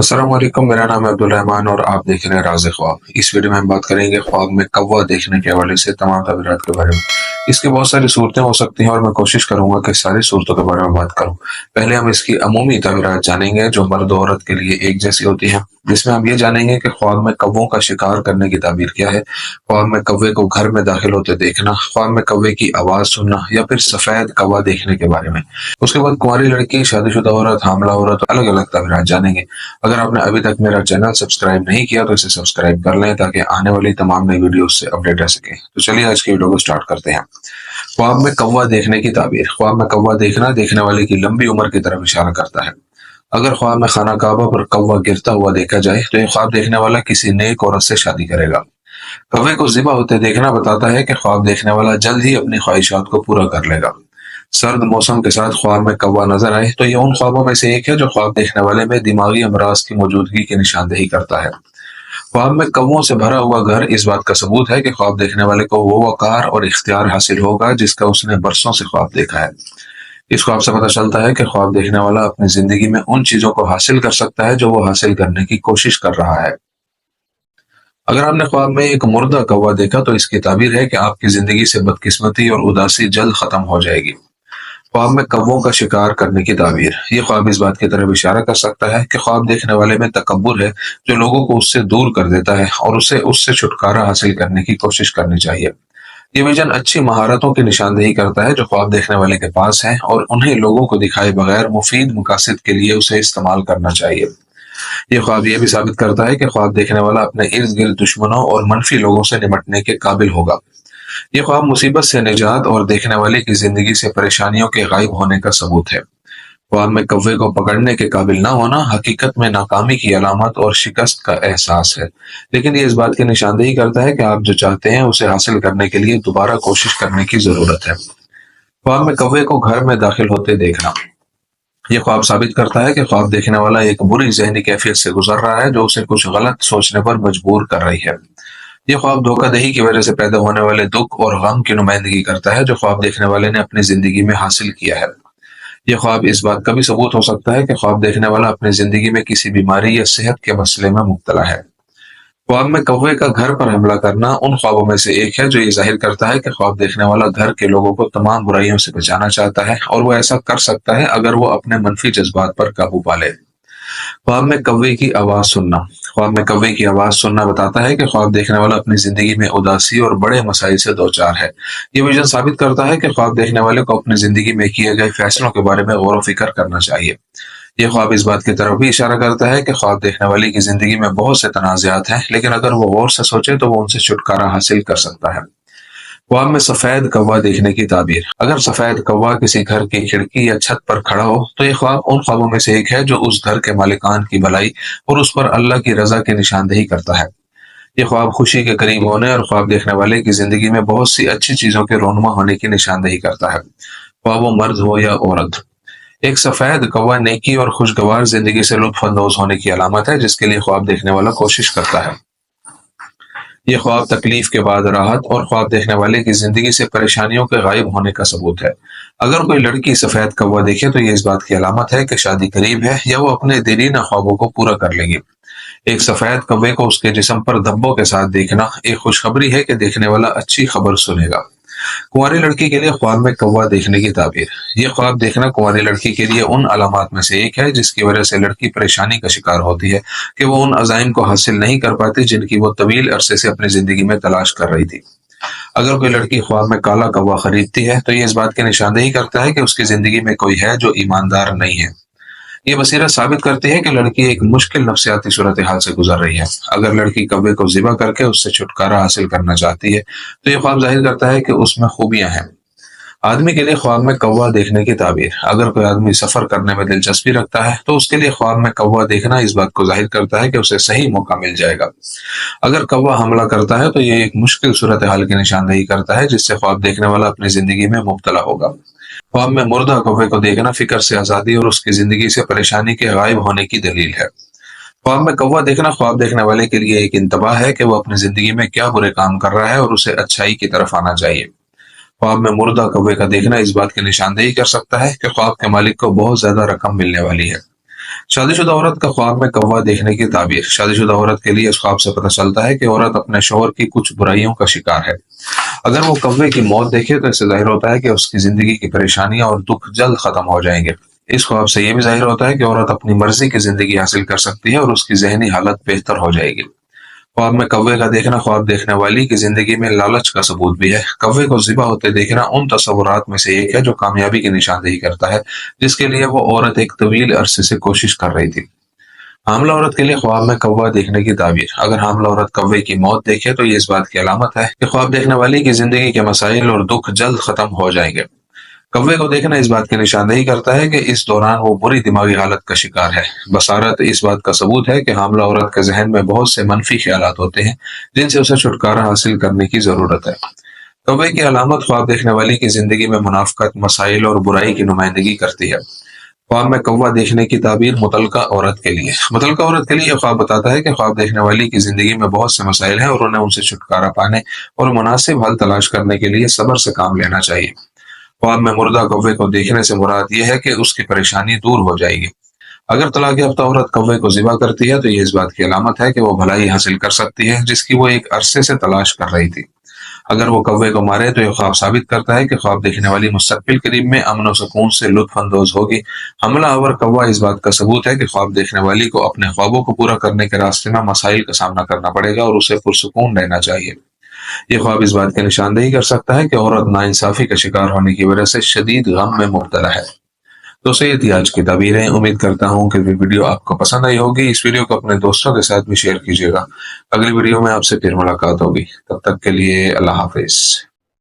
अस्सलाम वालेकुम। मेरा नाम है अब्दुल रहमान और आप देख रहे हैं राज़ ख्वाब। इस वीडियो में हम बात करेंगे ख्वाब में कौवा देखने के हवाले से तमाम तफसीलात के बारे में। इसकी बहुत सारी सूरतें हो सकती हैं और मैं कोशिश करूंगा कि सारी सूरतों के बारे में बात करूं। पहले हम इसकी अमूमी तफसीलात जानेंगे जो मर्द और औरत के लिए एक जैसी होती हैं, जिसमें हम ये जानेंगे कि ख्वाब में कौवों का शिकार करने की ताबीर क्या है, ख्वाब में कौवे को घर में दाखिल होते देखना, ख्वाब में कौवे की आवाज़ सुनना या फिर सफ़ेद कौवा देखने के बारे में। उसके बाद कुंवारी लड़की, शादीशुदा औरत, हामला औरत, अलग अलग तफसीलात जानेंगे। अगर आपने अभी तक मेरा चैनल सब्सक्राइब नहीं किया तो इसे सब्सक्राइब कर लें ताकि आने वाली तमाम नई वीडियोस से अपडेट रह सके। तो चलिए आज की वीडियो को स्टार्ट करते हैं। ख्वाब में कौवा देखने की ताबीर। ख्वाब में कौवा देखना देखने वाले की लंबी उम्र की तरफ इशारा करता है। अगर ख्वाब में खाना काबा पर कौवा गिरता हुआ देखा जाए तो यह ख्वाब देखने वाला किसी नेक औरत से शादी करेगा। कौवे को ज़िबा होते देखना बताता है कि ख्वाब देखने वाला जल्द ही अपनी ख्वाहिशात को पूरा कर लेगा। सर्द मौसम के साथ ख्वाब में कौवा नजर आए तो ये उन ख्वाबों में से एक है जो ख्वाब देखने वाले में दिमागी अमराज की मौजूदगी की निशानदेही करता है। ख्वाब में कौवों से भरा हुआ घर इस बात का सबूत है कि ख्वाब देखने वाले को वो वकार और इख्तियार हासिल होगा जिसका उसने बरसों से ख्वाब देखा है। इस ख्वाब से पता चलता है कि ख्वाब देखने वाला अपनी जिंदगी में उन चीजों को हासिल कर सकता है जो वो हासिल करने की कोशिश कर रहा है। अगर आपने ख्वाब में एक मुर्दा कौवा देखा तो इसकी ताबीर है कि आपकी जिंदगी से बदकिस्मती और उदासी जल्द खत्म हो जाएगी। ख्वाब में कौवों का शिकार करने की ताबीर। ये ख्वाब इस बात की तरफ इशारा कर सकता है कि ख्वाब देखने वाले में तकब्बुर है जो लोगों को उससे दूर कर देता है और उसे उससे छुटकारा हासिल करने की कोशिश करनी चाहिए। ये विजन अच्छी महारतों की निशानदेही करता है जो ख्वाब देखने वाले के पास है और उन्हें लोगों को दिखाए बगैर मुफीद मकासद के लिए उसे इस्तेमाल करना चाहिए। ये ख्वाब ये भी साबित करता है कि ख्वाब देखने वाला अपने इर्द गिर्द दुश्मनों और मनफी लोगों से निपटने के काबिल होगा। ये ख्वाब मुसीबत से निजात और देखने वाले की जिंदगी से परेशानियों के गायब होने का सबूत है। ख्वाब में कौवे को पकड़ने के काबिल ना होना हकीकत में नाकामी की अलामत और शिकस्त का एहसास है, लेकिन ये इस बात की निशानदेही करता है कि आप जो चाहते हैं उसे हासिल करने के लिए दोबारा कोशिश करने की जरूरत है। ख्वाब में कौवे को घर में दाखिल होते देखना। यह ख्वाब साबित करता है कि ख्वाब देखने वाला एक बुरी जहनी कैफियत से गुजर रहा है जो उसे कुछ गलत सोचने पर मजबूर कर रही है। यह ख्वाब धोखाधड़ी की वजह से पैदा होने वाले दुख और गम की नुमाइंदगी करता है जो ख्वाब देखने वाले ने अपनी जिंदगी में हासिल किया है। यह ख्वाब इस बात का भी सबूत हो सकता है कि ख्वाब देखने वाला अपनी जिंदगी में किसी बीमारी या सेहत के मसले में मुब्तला है। ख्वाब में कौवे का घर पर हमला करना उन ख्वाबों में से एक है जो ये जाहिर करता है कि ख्वाब देखने वाला घर के लोगों को तमाम बुराइयों से बचाना चाहता है और वो ऐसा कर सकता है अगर वो अपने मनफी जज्बात पर काबू पा ले। ख्वाब में कौवे की आवाज सुनना। ख्वाब में कौवे की आवाज सुनना बताता है कि ख्वाब देखने वाला अपनी जिंदगी में उदासी और बड़े मसाइल से दो चार है। ये विजन साबित करता है कि ख्वाब देखने वाले को अपनी जिंदगी में किए गए फैसलों के बारे में गौर व फिक्र करना चाहिए। यह ख्वाब इस बात की तरफ भी इशारा करता है कि ख्वाब देखने वाले की जिंदगी में बहुत से तनाज़ात हैं, लेकिन अगर वो गौर से सोचे तो वो उनसे छुटकारा हासिल कर सकता है। ख्वाब में सफेद कौवा देखने की ताबीर। अगर सफेद कौवा किसी घर की खिड़की या छत पर खड़ा हो तो यह ख्वाब उन ख्वाबों में से एक है जो उस घर के मालिकान की भलाई और उस पर अल्लाह की रजा की निशानदेही करता है। यह ख्वाब खुशी के करीब होने और ख्वाब देखने वाले की जिंदगी में बहुत सी अच्छी चीजों के रोनमा होने की निशानदेही करता है, ख्वाब वो मर्द हो या औरत। एक सफेद कौवा नेकी और खुशगवार जिंदगी से लुत्फ अंदोज होने की अलामत है जिसके लिए ख्वाब देखने वाला कोशिश करता है। यह ख्वाब तकलीफ के बाद राहत और ख्वाब देखने वाले की जिंदगी से परेशानियों के गायब होने का सबूत है। अगर कोई लड़की सफेद कौवा देखे तो यह इस बात की अलामत है कि शादी करीब है या वो अपने दिलीना ख्वाबों को पूरा कर लेगी। एक सफेद कौवे को उसके जिस्म पर धब्बों के साथ देखना एक खुशखबरी है कि देखने वाला अच्छी खबर सुनेगा। कुंवारी लड़की के लिए ख्वाब में कौवा देखने की ताबीर। यह ख्वाब देखना कुंवारी लड़की के लिए उन अलामात में से एक है जिसकी वजह से लड़की परेशानी का शिकार होती है कि वो उन अज़ाइम को हासिल नहीं कर पाती जिनकी वो तवील अरसे से अपनी जिंदगी में तलाश कर रही थी। अगर कोई लड़की ख्वाब में काला कौवा खरीदती है तो ये इस बात की निशानदेही करता है कि उसकी जिंदगी में कोई है जो ईमानदार नहीं है। ये बसीरत साबित करती है कि लड़की एक मुश्किल नफ्सियाती सूरत हाल से गुजर रही है। अगर लड़की कौवे को ज़िबा करके उससे छुटकारा हासिल करना चाहती है तो ये ख्वाब जाहिर करता है कि उसमें खूबियां हैं। आदमी के लिए ख्वाब में कौवा देखने की ताबीर। अगर कोई आदमी सफर करने में दिलचस्पी रखता है तो उसके लिए ख्वाब में कौवा देखना इस बात को जाहिर करता है कि उसे सही मौका मिल जाएगा। अगर कौवा हमला करता है तो ये एक मुश्किल सूरत हाल की निशानदेही करता है जिससे ख्वाब देखने वाला अपनी जिंदगी में मुब्तला होगा। ख्वाब में मुर्दा कौवे को देखना फिक्र से आजादी और उसकी जिंदगी से परेशानी के गायब होने की दलील है। ख्वाब में कौवा देखना ख्वाब देखने वाले के लिए एक इंतबाह है कि वो अपनी जिंदगी में क्या बुरे काम कर रहा है और उसे अच्छाई की तरफ आना चाहिए। ख्वाब में मुर्दा कौवे का देखना इस बात की निशानदेही कर सकता है कि ख्वाब के मालिक को बहुत ज्यादा रकम मिलने वाली है। شادی शुदा औरत का ख्वाब में कौवा देखने की ताबीर। शादीशुदा औरत के लिए इस ख्वाब से पता चलता है कि औरत अपने शौहर की कुछ बुराइयों का शिकार है। अगर वो कौवे की मौत देखे तो इससे जाहिर होता है कि उसकी जिंदगी की परेशानियां और दुख जल्द खत्म हो जाएंगे। इस ख्वाब से यह भी जाहिर होता है कि औरत अपनी मर्जी की जिंदगी हासिल कर सकती है और उसकी जहनी हालत बेहतर हो जाएगी। ख्वाब में कौवे का देखना ख्वाब देखने वाली की जिंदगी में लालच का सबूत भी है। कौवे को ज़िबा होते देखना उन तस्वुरात में से एक है जो कामयाबी की निशानदेही करता है, जिसके लिए वो औरत एक तवील अरसे से कोशिश कर रही थी। हामला औरत के लिए ख्वाब में कौवा देखने की ताबीर। अगर हामला औरत कौवे की मौत देखे तो ये इस बात की अलामत है कि ख्वाब देखने वाली की जिंदगी के मसाइल और दुख जल्द खत्म हो जाएंगे। कौवे को देखना इस बात की निशानदेही करता है कि इस दौरान वो बुरी दिमागी हालत का शिकार है। बसारत इस बात का सबूत है कि हामला औरत के जहन में बहुत से मनफी ख्यालात होते हैं, जिनसे उसे छुटकारा हासिल करने की जरूरत है। कौवे की अलामत ख्वाब देखने वाली की जिंदगी में मुनाफकत, मसाइल और बुराई की नुमाइंदगी करती है। ख्वाब में कौवा देखने की ताबीर मुतलका औरत के लिए। मुतलका औरत के लिए यह ख्वाब बताता है कि ख्वाब देखने वाली की जिंदगी में बहुत से मसाइल हैं और उन्हें उनसे छुटकारा पाने और मुनासिब हल तलाश करने के लिए सब्र से काम लेना चाहिए। ख्वाब में मुर्दा कौवे को देखने से मुराद यह है कि उसकी परेशानी दूर हो जाएगी। अगर तलाक याफ्ता औरत कौवे को ज़िबा करती है तो यह इस बात की अलामत है कि वो भलाई हासिल कर सकती है, जिसकी वो एक अरसे से तलाश कर रही थी। अगर वो कौवे को मारे तो यह ख्वाब साबित करता है कि ख्वाब देखने वाली मुस्तकबिल करीब में अमन और सुकून से लुत्फ अंदोज होगी। हमला आवर कौवा इस बात का सबूत है कि ख्वाब देखने वाली को अपने ख्वाबों को पूरा करने के रास्ते में मसाइल का सामना करना पड़ेगा और उसे पुरसुकून रहना चाहिए। ये ख्वाब इस बात की निशानदेही कर सकता है कि औरत नाइंसाफी का शिकार होने की वजह से शदीद गम में मुब्तला है। दोस्तों, ये थी आज की तबीरें। उम्मीद करता हूँ कि वीडियो आपको पसंद आई होगी। इस वीडियो को अपने दोस्तों के साथ भी शेयर कीजिएगा। अगली वीडियो में आपसे फिर मुलाकात होगी। तब तक के लिए अल्लाह हाफिज।